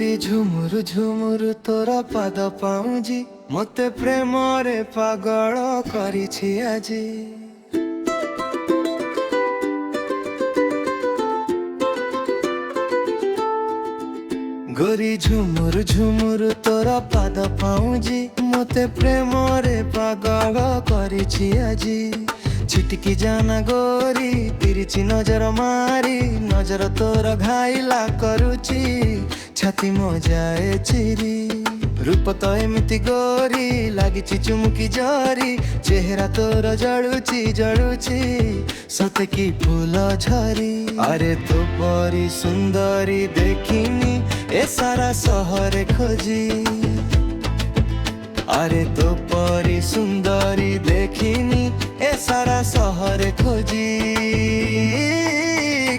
गोरी झुमुरु झुमुरु तोरा पाद पाउजी मते प्रेम रे पागल करिछि आजी। गोरी झुमुरु झुमुरु तोरा पाद पाउजी मते प्रेम रे पागल करिछि आजी। छिटकी जाना गोरी तिरछी नजर मारी नजर तोर घाइला करुची छाती मजाए चिरी। रूप तो एमिति गोरी लागिछि चुमुकी जरी चेहरा तोर जळुची जळुची सते की फूल झरी। अरे तो परी सुंदरी देखिनी ए सारा शहर खोजी। अरे तो परी सुंदरी देखिनी ए सारा शहर खोजी।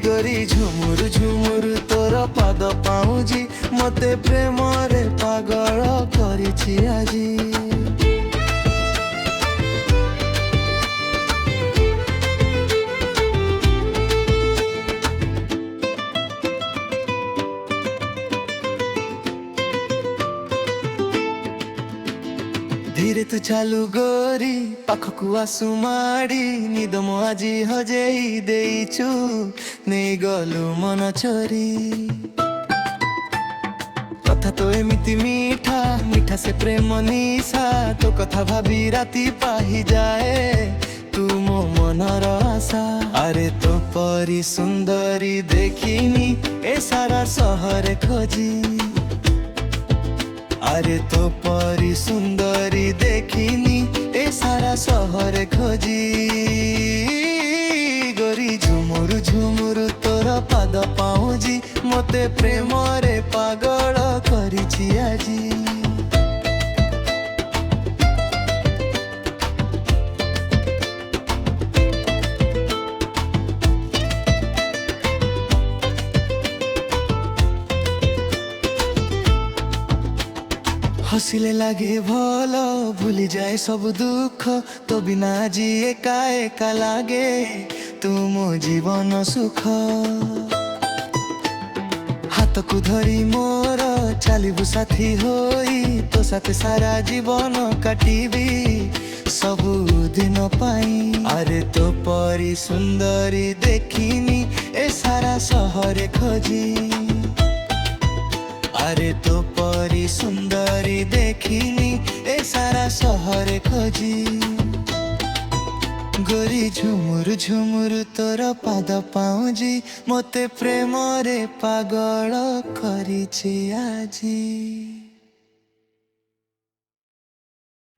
गोरी झुमुरु झुमुरु तोर पाद पाउजी मते प्रेम रे पागल करिछि आजी। धीरे तू चालू गोरी पाखकु आसु माड़ी निद मो आजी हजेई देइछु नेई गलु मन चोरी। कथा तो एमिति मीठा मीठा से प्रेम निशा तो कथा भाबी राती पाही जाए तू मो मनर आशा। अरे तो परी सुंदरी देखिनी ए सारा शहर खोजी। अरे तो परी सुंदरी देखिनी ए सारा शहर खोजी। गोरी झुमुरु झुमुरु तोर पाद पाउजी मते प्रेम रे पागल करिछि आजी। हसिले लागे भलो भूली जाए सब दुख तो बिना जी एका एका लागे तू मो जीवन सुख। हाथ को धरी मोर चलिबु साथी होई तो साथे सारा जीवन काटिबी सबु दिन पाई। अरे तो परी सुंदरी देखिनी ए सारा शहर खोजी। अरे तो परी सुंदरी देखिनी ए सारा शहर खोजी। गोरी झुमुरु झुमुरु तोर पाद पाउजी मते प्रेम रे पागल करिछि आजी।